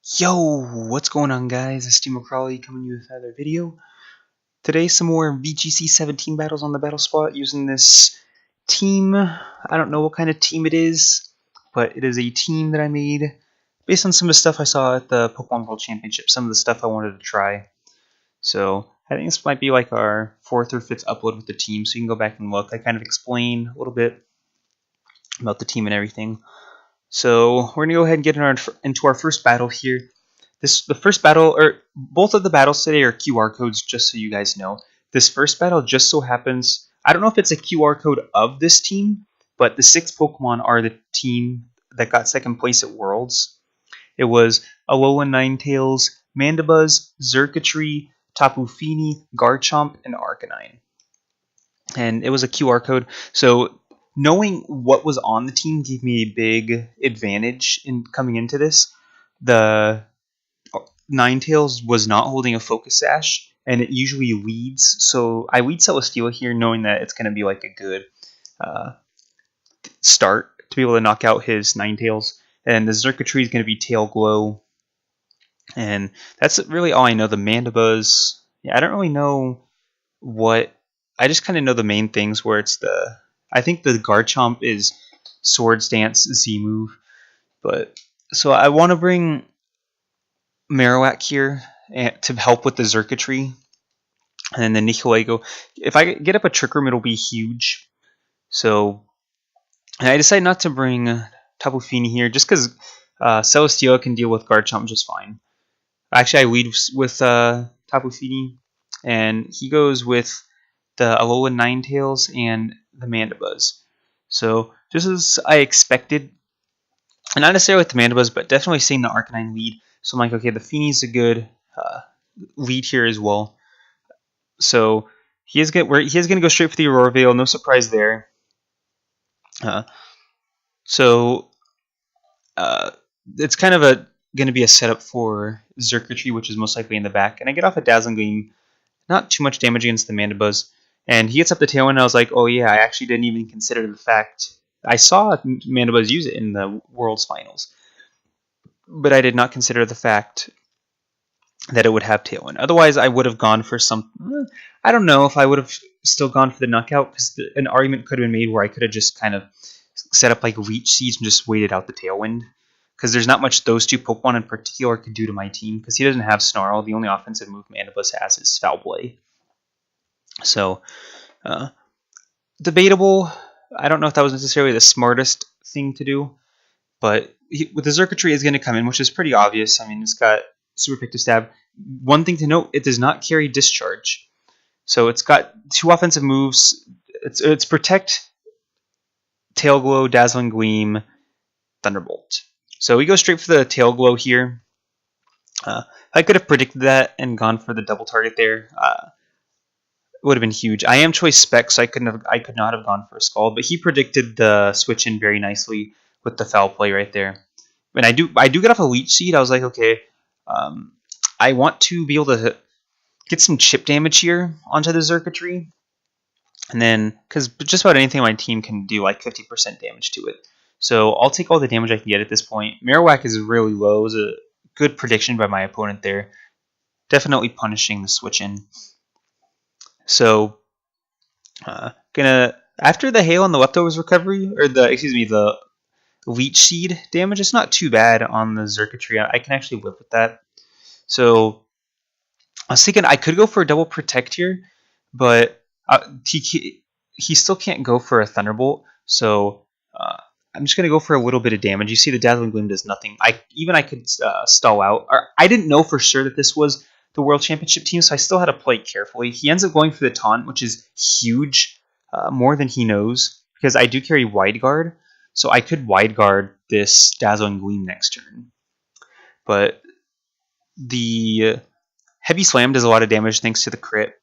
Yo, what's going on, guys? It's Steve McCrawley coming to you with another video. Today, some more VGC 17 battles on the battle spot using this team. I don't know what kind of team it is, but it is a team that I made based on some of the stuff I saw at the Pokemon World Championship, some of the stuff I wanted to try. So I think this might be like our 4th or 5th upload with the team, so you can go back and look. I kind of explain a little bit about the team and everything. So we're gonna go ahead and get into our first battle here. The first battle, or both of the battles today, are QR codes, just so you guys know. This first battle just so happens, I don't know if it's a QR code of this team, but the 6 Pokemon are the team that got second place at Worlds. It was Alolan Ninetales, Mandibuzz, Xurkitree, Tapu Fini, Garchomp, and Arcanine. And it was a QR code, so knowing what was on the team gave me a big advantage in coming into this. The Ninetales was not holding a Focus Sash, and it usually leads. So I lead Celesteela here, knowing that it's going to be like a good start to be able to knock out his Ninetales. And the Xurkitree is going to be Tail Glow. And that's really all I know. The Mandibuzz, yeah, I don't really know what. I just kind of know the main things where it's the. I think the Garchomp is Swords Dance Z move. But so I want to bring Marowak here to help with the Xurkitree. And then the Nihilego. If I get up a Trick Room, it'll be huge. So I decided not to bring Tapu Fini here just because Celesteela can deal with Garchomp just fine. Actually, I lead with Tapu Fini, and he goes with the Alolan Ninetales and the Mandibuzz. So just as I expected, and not necessarily with the Mandibuzz, but definitely seeing the Arcanine lead. So I'm like, okay, the Fini's a good lead here as well. So he is going to go straight for the Aurora Veil. No surprise there. It's kind of going to be a setup for Xurkitree, which is most likely in the back. And I get off a Dazzling Gleam. Not too much damage against the Mandibuzz. And he gets up the Tailwind, and I was like, oh yeah, I actually didn't even consider the fact. I saw Mandibuzz use it in the World's Finals. But I did not consider the fact that it would have Tailwind. Otherwise, I would have gone for some. I don't know if I would have still gone for the knockout, because an argument could have been made where I could have just kind of set up like Leech Seeds and just waited out the Tailwind. Because there's not much those two Pokemon in particular could do to my team. Because he doesn't have Snarl. The only offensive move Mandibuzz has is Foul Play. So, debatable. I don't know if that was necessarily the smartest thing to do. But with the Xurkitree is going to come in, which is pretty obvious. I mean, it's got Super Effective Stab. One thing to note, it does not carry Discharge. So it's got 2 offensive moves. It's Protect, Tail Glow, Dazzling Gleam, Thunderbolt. So we go straight for the Tail Glow here. I could have predicted that and gone for the double target there. It would have been huge. I am Choice Spec, so I could not have gone for a Scald, but he predicted the switch in very nicely with the Foul Play right there. And I do get off a Leech Seed. I was like, okay, I want to be able to get some chip damage here onto the Xurkitree. And then, because just about anything on my team can do like 50% damage to it. So I'll take all the damage I can get at this point. Marowak is really low. It was a good prediction by my opponent there. Definitely punishing the switch in. So, after the Hail and the Leftovers recovery, or the Leech Seed damage, it's not too bad on the Xurkitree. I can actually live with that. So I was thinking I could go for a double Protect here, but he still can't go for a Thunderbolt. So I'm just going to go for a little bit of damage. You see the Dazzling Gleam does nothing. I could stall out. I didn't know for sure that this was the World Championship team, so I still had to play carefully. He ends up going for the Taunt, which is huge, more than he knows, because I do carry Wide Guard, so I could Wide Guard this Dazzling Gleam next turn. But the Heavy Slam does a lot of damage thanks to the crit,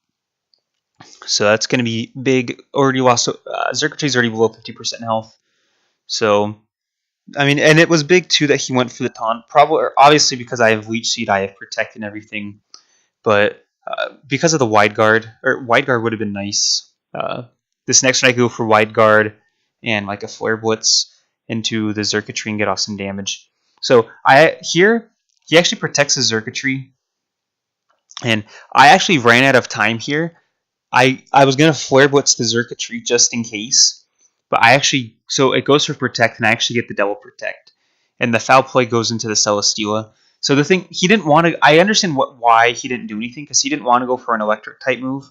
so that's going to be big. Already lost. Xurkitree's already below 50% health. So, I mean, and it was big too that he went for the Taunt. Probably, obviously, because I have Leech Seed, I have Protect and everything. But because of the Wide Guard would have been nice. This next one I go for Wide Guard and like a Flare Blitz into the Xurkitree and get off some damage. So here he actually protects his circuitry, and I actually ran out of time here. I was gonna flare blitz the circuitry just in case, but I actually so it goes for protect, and I actually get the double protect, and the foul play goes into the Celesteela. So the thing he didn't want to. I understand why he didn't do anything, because he didn't want to go for an electric type move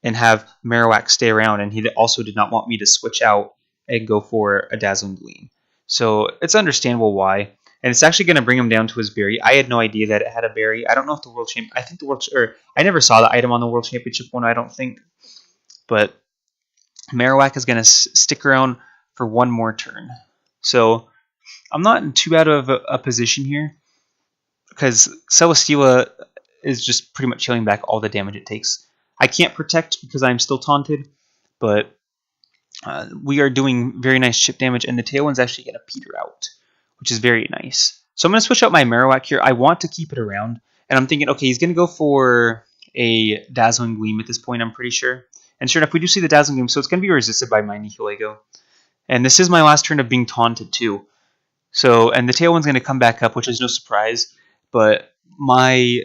and have Marowak stay around, and he also did not want me to switch out and go for a Dazzling Gleam. So it's understandable why. And it's actually going to bring him down to his berry. I had no idea that it had a berry. I don't know if the world champ. I think the world, or I never saw the item on the world championship one. I don't think, but Marowak is going to stick around for one more turn. So I'm not in too bad of a position here, because Celesteela is just pretty much healing back all the damage it takes. I can't protect because I'm still taunted, but we are doing very nice chip damage, and the Tailwind's actually going to peter out, which is very nice. So I'm going to switch out my Marowak here. I want to keep it around, and I'm thinking, okay, he's going to go for a Dazzling Gleam at this point, I'm pretty sure. And sure enough, we do see the Dazzling Gleam, so it's going to be resisted by my Nihilego. And this is my last turn of being taunted too. So, and the Tailwind's going to come back up, which is no surprise, but my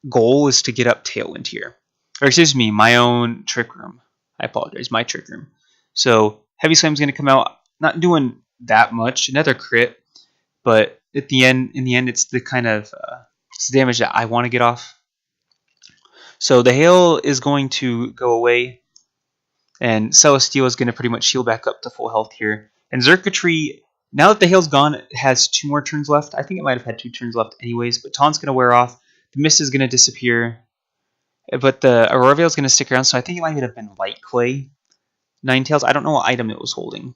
goal is to get up Tailwind here. Or excuse me, my own Trick Room. I apologize, my Trick Room. So Heavy Slam's going to come out, not doing that much, another crit, but at the end, in the end, it's the kind of it's the damage that I want to get off. So the Hail is going to go away, and Celesteela is going to pretty much heal back up to full health here. And Xurkitree, now that the Hail's gone, it has 2 more turns left. I think it might have had 2 turns left anyways, but Taunt's going to wear off. The Mist is going to disappear, but the Aurora Veil is going to stick around, so I think it might have been Light Clay. Ninetales, I don't know what item it was holding.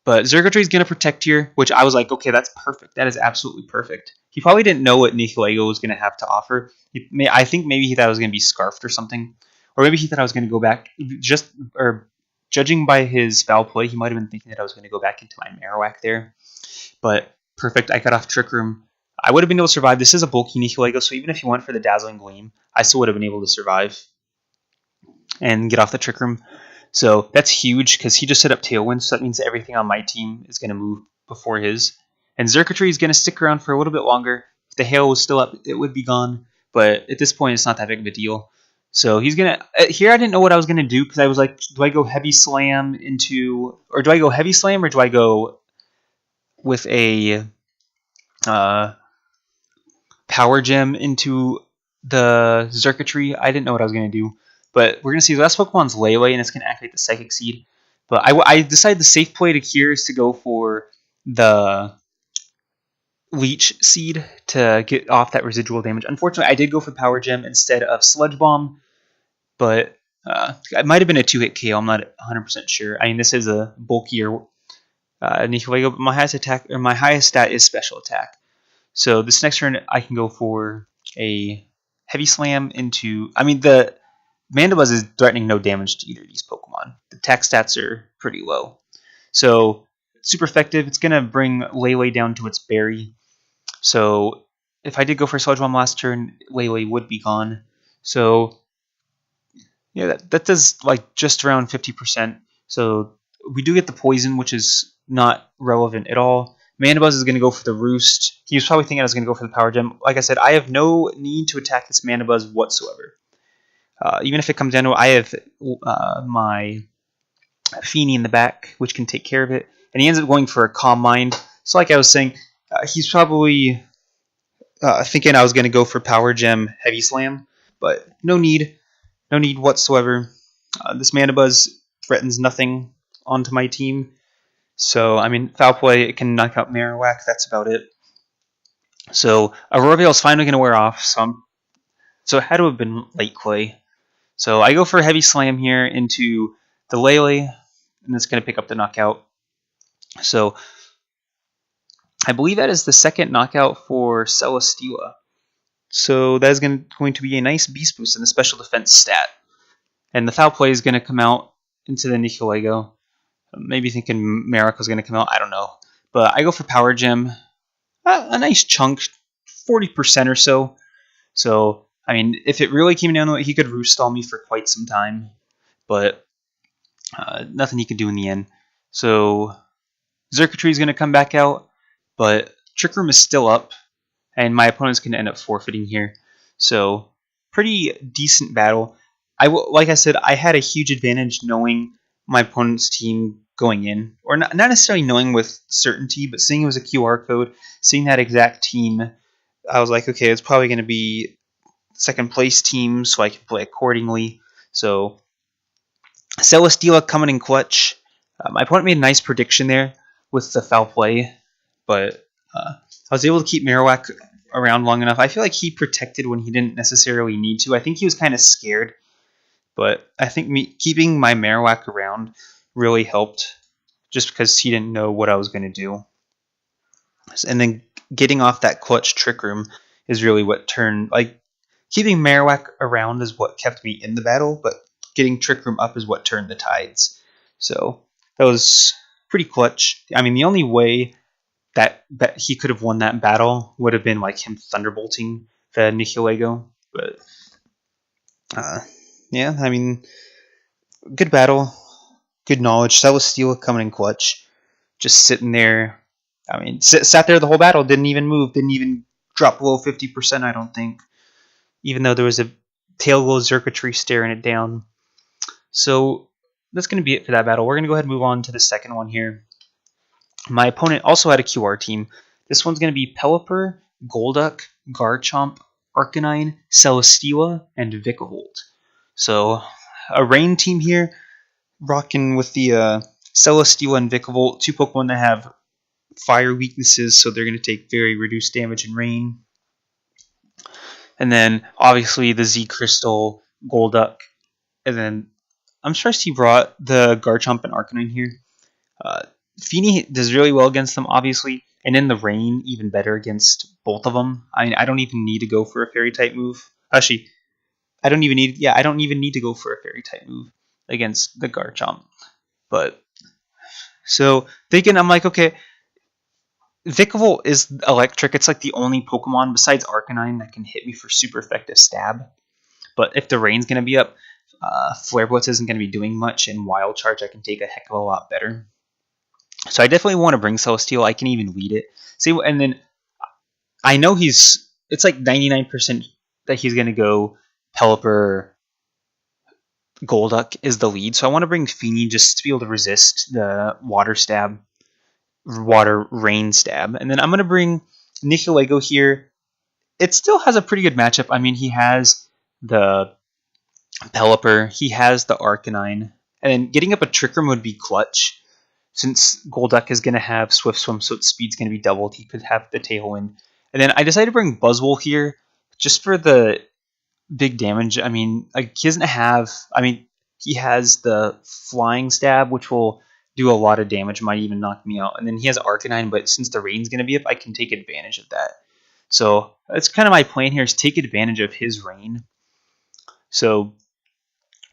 But Xurkitree is going to protect here, which I was like, okay, that's perfect. That is absolutely perfect. He probably didn't know what Nihilego was going to have to offer. I think maybe he thought it was going to be Scarfed or something. Or maybe he thought I was going to go back, judging by his foul play, he might have been thinking that I was going to go back into my Marowak there. But perfect, I cut off Trick Room. I would have been able to survive. This is a bulky Nihilego, so even if he went for the Dazzling Gleam, I still would have been able to survive and get off the Trick Room. So that's huge, because he just set up Tailwind, so that means everything on my team is going to move before his. And Xurkitree is going to stick around for a little bit longer. If the Hail was still up, it would be gone. But at this point, it's not that big of a deal. So he's going to... Here, I didn't know what I was going to do, because I was like, do I go Heavy Slam into... Or do I go Heavy Slam, or do I go with a Power Gem into the Xurkitree? I didn't know what I was going to do. But we're going to see the last Pokemon's Lele, and it's going to activate the Psychic Seed. But I decided the safe play to here is to go for the Leech Seed to get off that residual damage. Unfortunately, I did go for Power Gem instead of Sludge Bomb, but it might have been a 2-hit KO. I'm not 100% sure. I mean, this is a bulkier Nihilego, but my highest attack, or my highest stat is Special Attack. So this next turn, I can go for a Heavy Slam into... I mean, the Mandibuzz is threatening no damage to either of these Pokemon. The attack stats are pretty low. So, super effective. It's going to bring Lele down to its berry. So, if I did go for Sludge Bomb last turn, Lele would be gone. So, yeah, that does like just around 50%. So, we do get the Poison, which is not relevant at all. Mandibuzz is going to go for the Roost. He was probably thinking I was going to go for the Power Gem. Like I said, I have no need to attack this Mandibuzz whatsoever. Even if it comes down to it, I have my Feeny in the back, which can take care of it. And he ends up going for a Calm Mind. So like I was saying, he's probably thinking I was going to go for Power Gem Heavy Slam. But no need. No need whatsoever. This Mandibuzz threatens nothing onto my team. So, I mean, Foul Play, it can knock out Marowak. That's about it. So, Aurora Veil is finally going to wear off. So it had to have been Late Clay. So I go for a Heavy Slam here into the Lele, and it's going to pick up the knockout. So I believe that is the second knockout for Celesteela. So that is going to be a nice Beast Boost in the Special Defense stat. And the Foul Play is going to come out into the Nihilego. Maybe thinking Marowak was going to come out, I don't know. But I go for Power Gem. A nice chunk, 40% or so. So... I mean, if it really came down to it, he could Roost Stall me for quite some time, but nothing he could do in the end. So Xurkitree is going to come back out, but Trick Room is still up, and my opponent's going to end up forfeiting here. So pretty decent battle. Like I said, I had a huge advantage knowing my opponent's team going in, or not necessarily knowing with certainty, but seeing it was a QR code, seeing that exact team, I was like, okay, it's probably going to be second place team, so I can play accordingly. So Celesteela coming in clutch. My opponent made a nice prediction there with the foul play, but I was able to keep Marowak around long enough. I feel like he protected when he didn't necessarily need to. I think he was kind of scared, but I think keeping my Marowak around really helped just because he didn't know what I was going to do. And then getting off that clutch Trick Room is really what turned, like, keeping Marowak around is what kept me in the battle, but getting Trick Room up is what turned the tides. So that was pretty clutch. I mean, the only way that he could have won that battle would have been like him thunderbolting the Nihilego. But yeah, I mean, good battle, good knowledge. Celesteela coming in clutch, just sitting there. I mean, sat there the whole battle, didn't even move, didn't even drop below 50%, I don't think. Even though there was a tail-glow circuitry staring it down. So that's going to be it for that battle. We're going to go ahead and move on to the second one here. My opponent also had a QR team. This one's going to be Pelipper, Golduck, Garchomp, Arcanine, Celesteela, and Vikavolt. So a rain team here, rocking with the Celesteela and Vikavolt, two Pokemon that have fire weaknesses, so they're going to take very reduced damage in rain. And then obviously the Z Crystal, Golduck, and then I'm surprised he brought the Garchomp and Arcanine here. Feeny does really well against them, obviously, and in the rain, even better against both of them. I mean, I don't even need to go for a Fairy type move. Actually, I don't even need to go for a Fairy type move against the Garchomp. But so thinking, I'm like, okay, Vikavolt is electric. It's like the only Pokemon besides Arcanine that can hit me for super effective stab. But if the rain's gonna be up, Flare Blitz isn't gonna be doing much, and Wild Charge I can take a heck of a lot better. So I definitely want to bring Celesteela. I can even lead it. See, and then I know it's like 99% that he's going to go Pelipper, Golduck is the lead. So I want to bring Feeny just to be able to resist the water rain stab. And then I'm going to bring Nihilego here. It still has a pretty good matchup. I mean, he has the Pelipper, he has the Arcanine, and then getting up a Trick Room would be clutch. Since Golduck is going to have Swift Swim, so its speed's going to be doubled, he could have the Tailwind. And then I decided to bring Buzzwole here just for the big damage. I mean, like, he doesn't have... I mean, he has the Flying Stab, which will do a lot of damage, might even knock me out. And then he has Arcanine, but since the rain's going to be up, I can take advantage of that. So that's kind of my plan here, is take advantage of his rain. So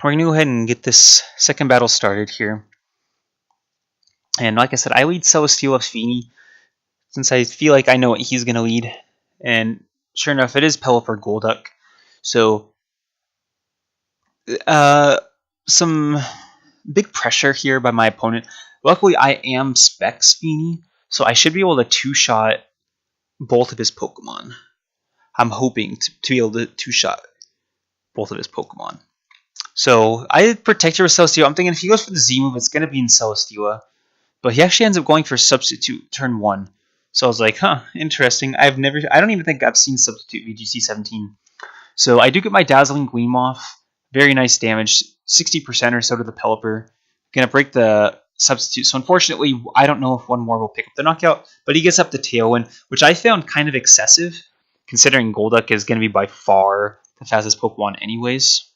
we're going to go ahead and get this second battle started here. And like I said, I lead Celesteela Feeny since I feel like I know what he's going to lead. And sure enough, it is Pelipper Golduck. So some big pressure here by my opponent. Luckily, I am Specs Feeny, so I should be able to two-shot both of his Pokemon. I'm hoping to be able to two-shot both of his Pokemon. So I protect her with Celesteela. I'm thinking if he goes for the Z move, it's going to be in Celesteela. But he actually ends up going for Substitute turn 1. So I was like, huh, interesting. I don't even think I've seen Substitute VGC 17. So I do get my Dazzling Gleam off. Very nice damage. 60% or so to the Pelipper. Gonna break the Substitute. So unfortunately, I don't know if one more will pick up the knockout. But he gets up the Tailwind, which I found kind of excessive, considering Golduck is going to be by far the fastest Pokemon anyways.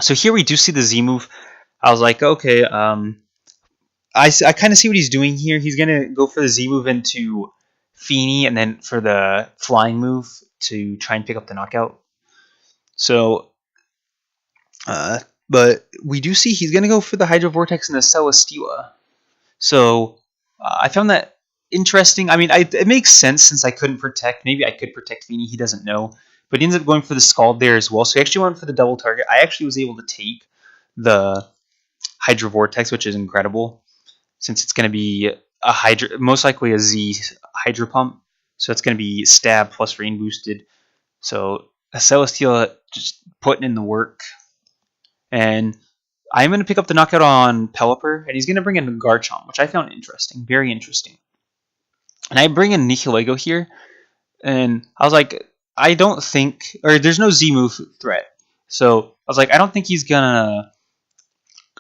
So here we do see the Z move. I was like, okay, I kind of see what he's doing here. He's going to go for the Z move into Feeny and then for the flying move to try and pick up the knockout. So, but we do see he's going to go for the Hydro Vortex and the Celesteela. So I found that interesting. I mean, it makes sense since I couldn't protect. Maybe I could protect Feeny. He doesn't know. But he ends up going for the Scald there as well. So he actually went for the double target. I actually was able to take the Hydro Vortex, which is incredible, since it's going to be a most likely a Z Hydro Pump. So it's going to be stab plus rain boosted. So Celesteela just putting in the work. And I'm going to pick up the knockout on Pelipper, and he's going to bring in Garchomp, which I found interesting, very interesting. And I bring in Nihilego here, and I was like, I don't think, or there's no Z-move threat. So I was like, I don't think he's going to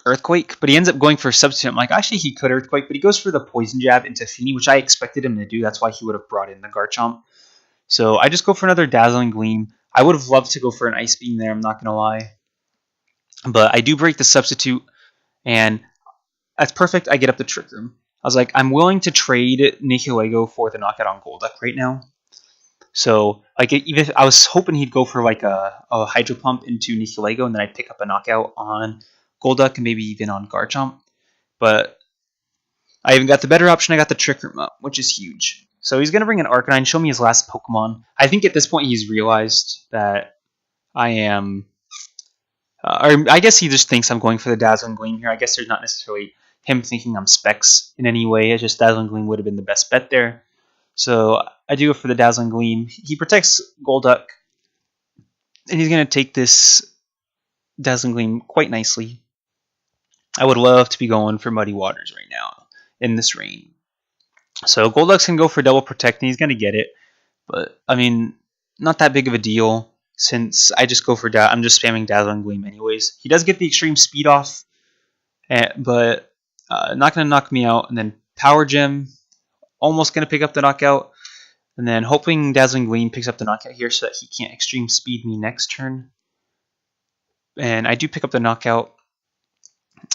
Earthquake, but he ends up going for a substitute. I'm like, actually, he could Earthquake, but he goes for the Poison Jab into Feeny, which I expected him to do. That's why he would have brought in the Garchomp. So I just go for another Dazzling Gleam. I would have loved to go for an Ice Beam there, I'm not going to lie. But I do break the substitute, and that's perfect. I get up the Trick Room. I was like, I'm willing to trade Nihilego for the knockout on Golduck right now. So, like, even if I was hoping he'd go for like a Hydro Pump into Nihilego, and then I'd pick up a knockout on Golduck and maybe even on Garchomp. But I even got the better option. I got the Trick Room up, which is huge. So he's going to bring an Arcanine, show me his last Pokemon. I think at this point he's realized that I am... or I guess he just thinks I'm going for the Dazzling Gleam here. I guess there's not necessarily him thinking I'm Specs in any way. It's just Dazzling Gleam would have been the best bet there. So I do go for the Dazzling Gleam. He protects Golduck, and he's going to take this Dazzling Gleam quite nicely. I would love to be going for Muddy Waters right now in this rain. So Golduck's going to go for double protect, and he's going to get it. But, I mean, not that big of a deal since I just go for I'm just spamming Dazzling Gleam anyways. He does get the extreme speed off, but not going to knock me out. And then Power Gem, almost going to pick up the knockout. And then hoping Dazzling Gleam picks up the knockout here so that he can't extreme speed me next turn. And I do pick up the knockout.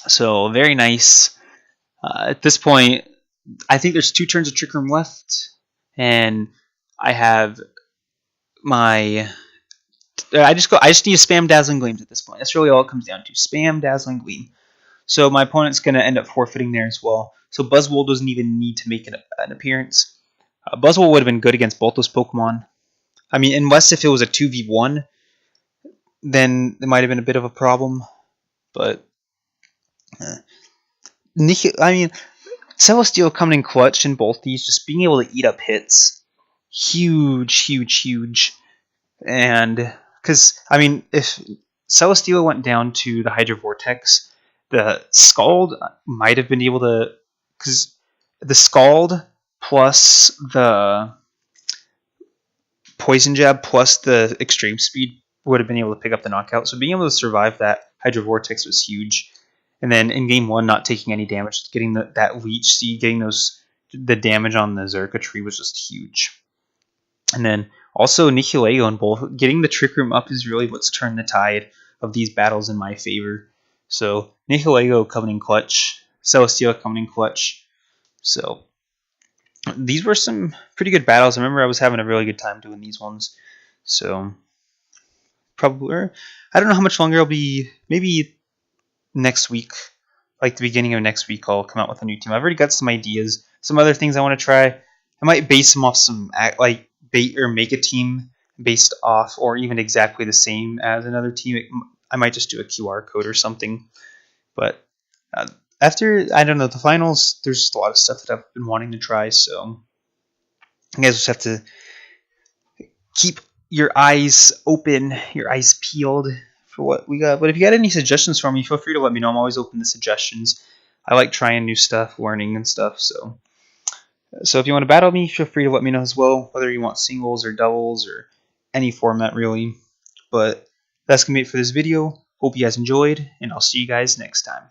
So, very nice. At this point, I think there's 2 turns of Trick Room left. And I have my... I just need to spam Dazzling Gleams at this point. That's really all it comes down to. Spam Dazzling Gleam. So my opponent's going to end up forfeiting there as well. So Buzzwole doesn't even need to make an appearance. Buzzwole would have been good against both those Pokemon. I mean, unless if it was a 2v1, then it might have been a bit of a problem. But... I mean, Celesteela coming in clutch in both these, just being able to eat up hits. Huge, huge, huge. And, because, I mean, if Celesteela went down to the Hydro Vortex, the Scald might have been able to, because the Scald plus the Poison Jab plus the Extreme Speed would have been able to pick up the knockout. So being able to survive that Hydro Vortex was huge. And then in game 1, not taking any damage, getting that Leech Seed, getting the damage on the Xurkitree was just huge. And then also Nihilego and both, getting the Trick Room up is really what's turned the tide of these battles in my favor. So Nihilego coming in clutch, Celesteela coming in clutch. So these were some pretty good battles. I remember I was having a really good time doing these ones. So probably, I don't know how much longer I'll be, maybe next week, like the beginning of next week, I'll come out with a new team. I've already got some ideas, some other things I want to try. I might base them off some, like, bait or make a team based off or even exactly the same as another team. I might just do a QR code or something. But after, I don't know, the finals, there's just a lot of stuff that I've been wanting to try. So you guys just have to keep your eyes open, your eyes peeled for what we got. But if you got any suggestions for me, feel free to let me know. I'm always open to suggestions. I like trying new stuff, learning and stuff. So if you want to battle me, feel free to let me know as well, whether you want singles or doubles or any format really. But that's going to be it for this video. Hope you guys enjoyed, and I'll see you guys next time.